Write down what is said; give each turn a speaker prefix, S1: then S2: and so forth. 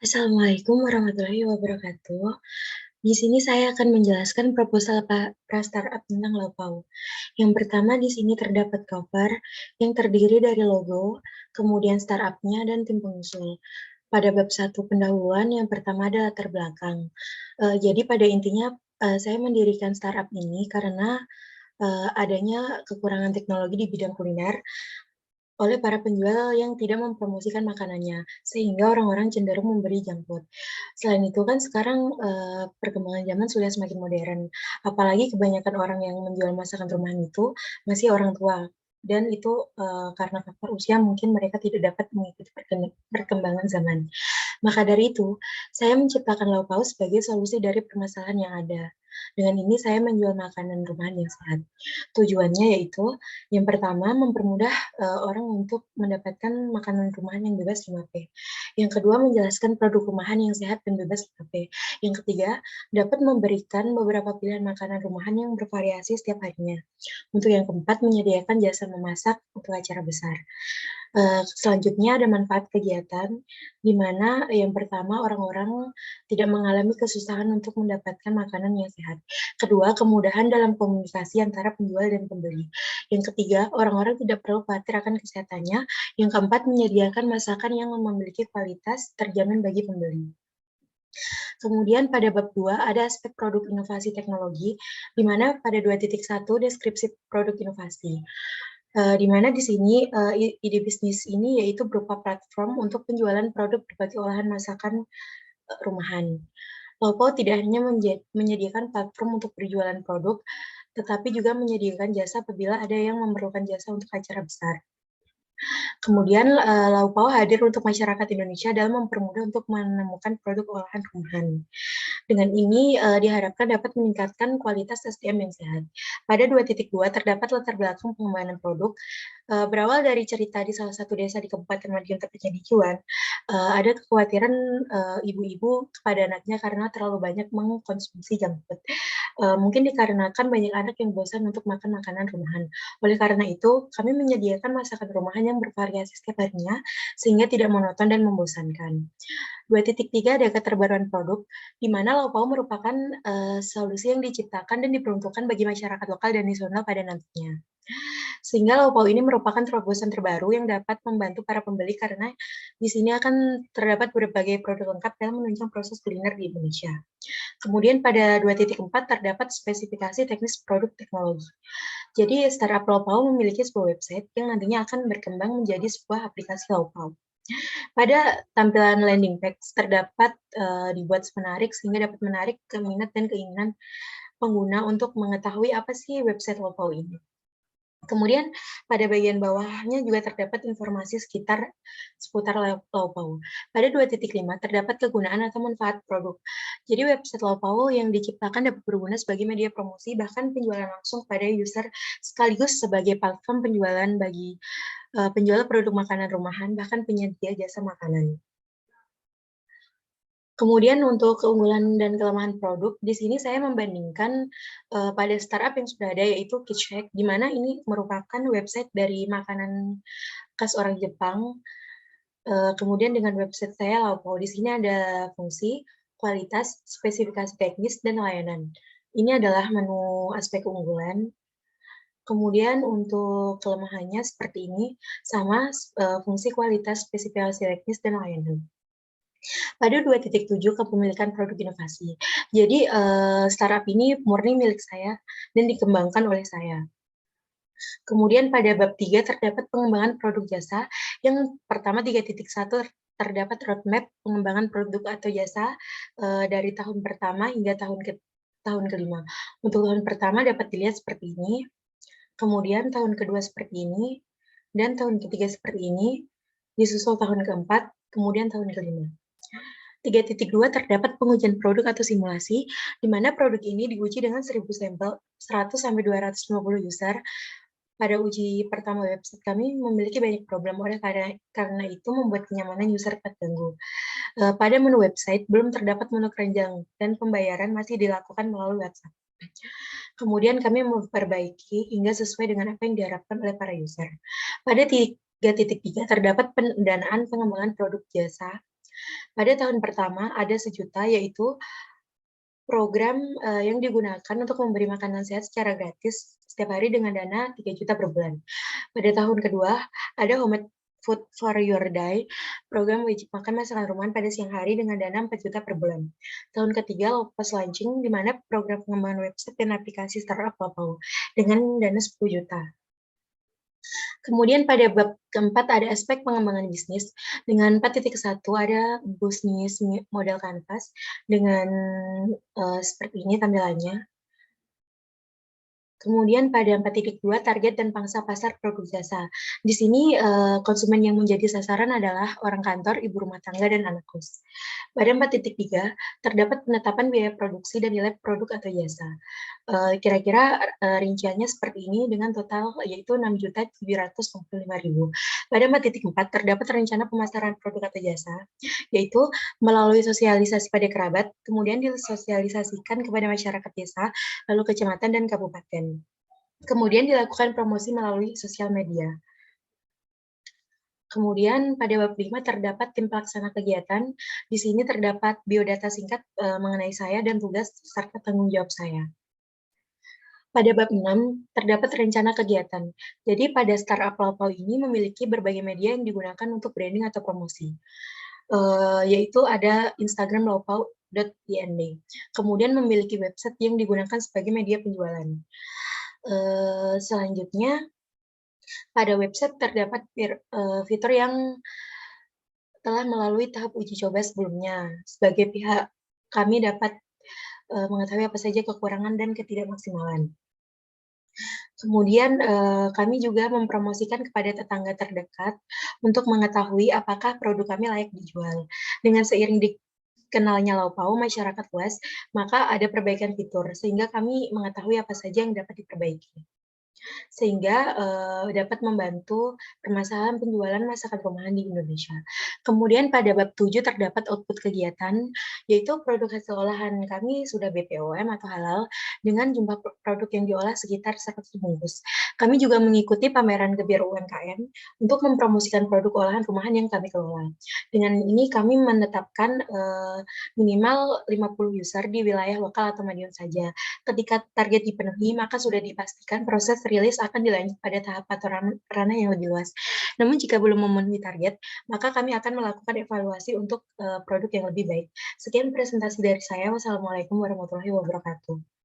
S1: Assalamualaikum warahmatullahi wabarakatuh. Di sini saya akan menjelaskan proposal pra-startup tentang Laupau. Yang pertama di sini terdapat cover yang terdiri dari logo, kemudian startupnya dan tim pengusul. Pada bab 1 pendahuluan, yang pertama ada latar belakang. Jadi pada intinya saya mendirikan startup ini karena adanya kekurangan teknologi di bidang kuliner oleh para penjual yang tidak mempromosikan makanannya, sehingga orang-orang cenderung memberi junk food. Selain itu kan sekarang, perkembangan zaman sudah semakin modern, apalagi kebanyakan orang yang menjual masakan rumahan itu masih orang tua, dan itu, karena faktor usia mungkin mereka tidak dapat mengikuti perkembangan zaman. Maka dari itu, saya menciptakan lauk paus sebagai solusi dari permasalahan yang ada. Dengan ini saya menjual makanan rumahan yang sehat. Tujuannya yaitu, yang pertama mempermudah, orang untuk mendapatkan makanan rumahan yang bebas 5P. Yang kedua menjelaskan produk rumahan yang sehat dan bebas 5P. Yang ketiga, dapat memberikan beberapa pilihan makanan rumahan yang bervariasi setiap harinya. Untuk yang keempat, menyediakan jasa memasak untuk acara besar. Selanjutnya ada manfaat kegiatan, di mana yang pertama orang-orang tidak mengalami kesusahan untuk mendapatkan makanan yang sehat. Kedua, kemudahan dalam komunikasi antara penjual dan pembeli. Yang ketiga, orang-orang tidak perlu khawatir akan kesehatannya. Yang keempat, menyediakan masakan yang memiliki kualitas terjamin bagi pembeli. Kemudian pada bab 2 ada aspek produk inovasi teknologi, di mana pada 2.1 deskripsi produk inovasi. Di mana di sini, ide bisnis ini yaitu berupa platform untuk penjualan produk berbagai olahan masakan, rumahan. Laupau tidak hanya menyediakan platform untuk berjualan produk, tetapi juga menyediakan jasa apabila ada yang memerlukan jasa untuk acara besar. Kemudian, Lauk Pauk hadir untuk masyarakat Indonesia dalam mempermudah untuk menemukan produk olahan rumahan. Dengan ini, diharapkan dapat meningkatkan kualitas SDM yang sehat. Pada 2.2 terdapat latar belakang pengembangan produk, berawal dari cerita di salah satu desa di Kabupaten Madiun tepatnya di Ciwan, ada kekhawatiran, ibu-ibu kepada anaknya karena terlalu banyak mengkonsumsi junk food. Mungkin dikarenakan banyak anak yang bosan untuk makan makanan rumahan. Oleh karena itu, kami menyediakan masakan rumahan yang bervariasi setiap harinya, sehingga tidak monoton dan membosankan. 2.3 ada keterbaruan produk, di mana lauk pauk merupakan, solusi yang diciptakan dan diperuntukkan bagi masyarakat lokal dan nasional pada nantinya. Sehingga lauk pauk ini merupakan terobosan terbaru yang dapat membantu para pembeli karena di sini akan terdapat berbagai produk lengkap dalam menunjang proses kuliner di Indonesia. Kemudian pada 2.4 terdapat spesifikasi teknis produk teknologi. Jadi startup lauk pauk memiliki sebuah website yang nantinya akan berkembang menjadi sebuah aplikasi lauk pauk. Pada tampilan landing page terdapat, dibuat menarik sehingga dapat menarik minat dan keinginan pengguna untuk mengetahui apa sih website lauk pauk ini. Kemudian pada bagian bawahnya juga terdapat informasi seputar lauk pauk. Pada 2.5 terdapat kegunaan atau manfaat produk. Jadi website lauk pauk yang diciptakan dapat berguna sebagai media promosi bahkan penjualan langsung pada user sekaligus sebagai platform penjualan bagi penjual produk makanan rumahan bahkan penyedia jasa makanan. Kemudian untuk keunggulan dan kelemahan produk, di sini saya membandingkan, pada startup yang sudah ada yaitu Kitchen, di mana ini merupakan website dari makanan khas orang Jepang, kemudian dengan website saya Laopo. Di sini ada fungsi, kualitas, spesifikasi teknis, dan layanan. Ini adalah menu aspek keunggulan. Kemudian untuk kelemahannya seperti ini, sama, fungsi kualitas, spesifikasi teknis, dan layanan. Pada 2.7 kepemilikan produk inovasi. Jadi, startup ini murni milik saya dan dikembangkan oleh saya. Kemudian pada bab 3 terdapat pengembangan produk jasa, yang pertama 3.1 terdapat roadmap pengembangan produk atau jasa, dari tahun pertama hingga tahun kelima. Untuk tahun pertama dapat dilihat seperti ini, kemudian tahun kedua seperti ini, dan tahun ketiga seperti ini, disusul tahun keempat, kemudian tahun kelima. 3.2 terdapat pengujian produk atau simulasi, di mana produk ini diuji dengan 1.000 sampel, 100 sampai 250 user. Pada uji pertama website kami memiliki banyak problem, oleh karena itu membuat kenyamanan user terganggu. Pada menu website belum terdapat menu keranjang dan pembayaran masih dilakukan melalui WhatsApp. Kemudian kami memperbaiki hingga sesuai dengan apa yang diharapkan oleh para user. Pada 3.3 terdapat pendanaan pengembangan produk jasa, Pada tahun pertama ada sejuta, yaitu program, yang digunakan untuk memberi makanan sehat secara gratis setiap hari dengan dana 3 juta per bulan. Pada tahun kedua, ada Homemade Food for Your Day, program wajib makan masakan rumahan pada siang hari dengan dana 4 juta per bulan. Tahun ketiga, Lopas Launching, di mana program pengembangan website dan aplikasi startup Laupau dengan dana 10 juta. Kemudian pada bab keempat ada aspek pengembangan bisnis. Dengan 4.1 ada bisnis model kanvas dengan seperti ini tampilannya. Kemudian pada 4.2 target dan pangsa pasar produk jasa. Di sini, konsumen yang menjadi sasaran adalah orang kantor, ibu rumah tangga, dan anak kos. Pada 4.3 terdapat penetapan biaya produksi dan nilai produk atau jasa. Kira-kira, rinciannya seperti ini dengan total yaitu 6.765.000. Pada 4.4 terdapat rencana pemasaran produk atau jasa, yaitu melalui sosialisasi pada kerabat, kemudian disosialisasikan kepada masyarakat desa, lalu kecamatan dan kabupaten. Kemudian dilakukan promosi melalui sosial media. Kemudian pada bab 5 terdapat tim pelaksana kegiatan. Di sini terdapat biodata singkat mengenai saya dan tugas serta tanggung jawab saya. Pada bab 6 terdapat rencana kegiatan. Jadi pada startup Laupau ini memiliki berbagai media yang digunakan untuk branding atau promosi. Yaitu ada Instagram laupau.ind. Kemudian memiliki website yang digunakan sebagai media penjualan. Selanjutnya, pada website terdapat fitur yang telah melalui tahap uji coba sebelumnya. Sebagai pihak, kami dapat mengetahui apa saja kekurangan dan ketidakmaksimalan. Kemudian, kami juga mempromosikan kepada tetangga terdekat untuk mengetahui apakah produk kami layak dijual. Dengan seiring dikenalnya Laupau masyarakat luas, maka ada perbaikan fitur, sehingga kami mengetahui apa saja yang dapat diperbaiki. Sehingga, dapat membantu permasalahan penjualan masakan rumahan di Indonesia. Kemudian pada bab 7 terdapat output kegiatan, yaitu produk hasil olahan kami sudah BPOM atau halal dengan jumlah produk yang diolah sekitar 100 bungkus. Kami juga mengikuti pameran Gebir UMKM untuk mempromosikan produk olahan rumahan yang kami kelola. Dengan ini kami menetapkan, minimal 50 user di wilayah lokal atau Madiun saja. Ketika target dipenuhi, maka sudah dipastikan proses rilis akan dilanjut pada tahap atau ranah yang lebih luas. Namun jika belum memenuhi target, maka kami akan melakukan evaluasi untuk produk yang lebih baik. Sekian presentasi dari saya. Wassalamualaikum warahmatullahi wabarakatuh.